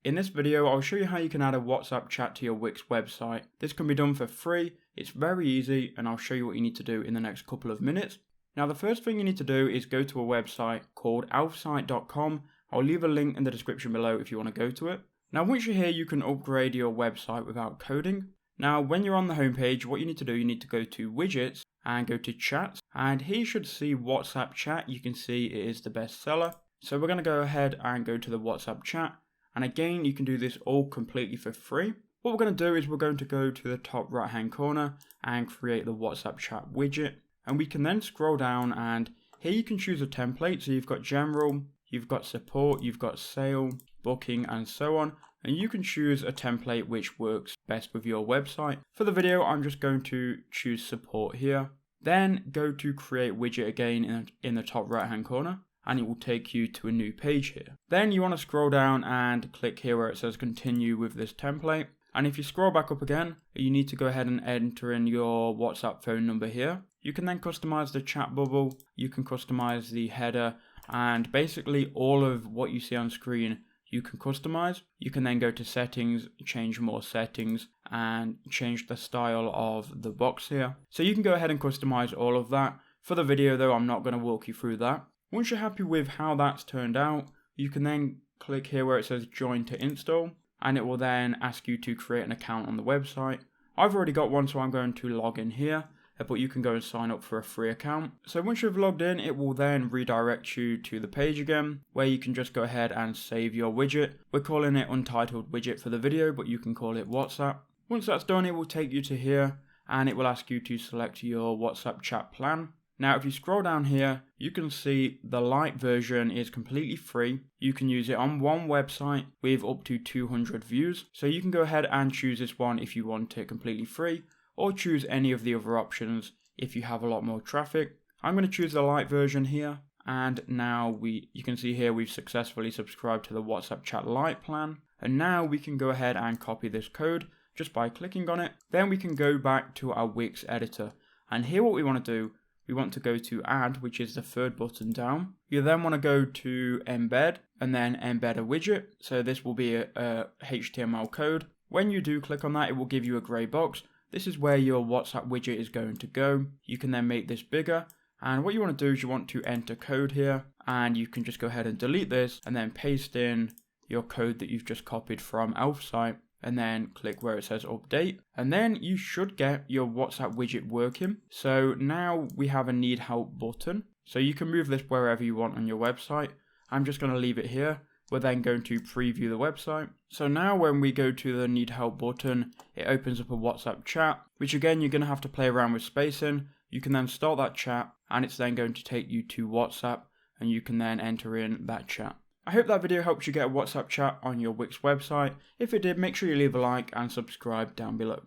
In this video, I'll show you how you can add a WhatsApp chat to your Wix website. This can be done for free, it's very easy, and I'll show you what you need to do in the next couple of minutes. Now the first thing you need to do is go to a website called alphasite.com. I'll leave a link in the description below if you want to go to it. Now once you're here, you can upgrade your website without coding. Now when you're on the homepage, what you need to do, you need to go to Widgets and go to Chats, and here you should see WhatsApp chat. You can see it is the best seller. So we're going to go ahead and go to the WhatsApp chat, and again you can do this all completely for free. What we're going to do is we're going to go to the top right hand corner and create the WhatsApp chat widget, and we can then scroll down, and here you can choose a template. So you've got general, you've got support, you've got sale, booking, and so on, and you can choose a template which works best with your website. For the video, I'm just going to choose support here. Then go to create widget again in the top right hand corner, and it will take you to a new page here. Then you want to scroll down and click here where it says continue with this template. And if you scroll back up again, you need to go ahead and enter in your WhatsApp phone number here. You can then customize the chat bubble, you can customize the header, and basically all of what you see on screen you can customize. You can then go to settings, change more settings, and change the style of the box here. So you can go ahead and customize all of that. For the video though, I'm not going to walk you through that. Once you're happy with how that's turned out, you can then click here where it says join to install, and it will then ask you to create an account on the website. I've already got one, so I'm going to log in here, but you can go and sign up for a free account. So once you've logged in, it will then redirect you to the page again, where you can just go ahead and save your widget. We're calling it Untitled Widget for the video, but you can call it WhatsApp. Once that's done, it will take you to here, and it will ask you to select your WhatsApp chat plan. Now if you scroll down here, you can see the light version is completely free. You can use it on one website with up to 200 views. So you can go ahead and choose this one if you want it completely free, or choose any of the other options if you have a lot more traffic. I'm going to choose the light version here, and now you can see here we've successfully subscribed to the WhatsApp chat light plan. And now we can go ahead and copy this code just by clicking on it. Then we can go back to our Wix editor, and here what we want to do, we want to go to add, which is the third button down. You then want to go to embed and then embed a widget. So this will be a HTML code. When you do click on that, it will give you a grey box. This is where your WhatsApp widget is going to go. You can then make this bigger. And what you want to do is you want to enter code here, and you can just go ahead and delete this and then paste in your code that you've just copied from Alphasite, and then click where it says update, and then you should get your WhatsApp widget working. So now we have a need help button, so you can move this wherever you want on your website. I'm just going to leave it here. We're then going to preview the website. So now when we go to the need help button, it opens up a WhatsApp chat, which again you're going to have to play around with spacing. You can then start that chat, and it's then going to take you to WhatsApp, and you can then enter in that chat. I hope that video helps you get a WhatsApp chat on your Wix website. If it did, make sure you leave a like and subscribe down below.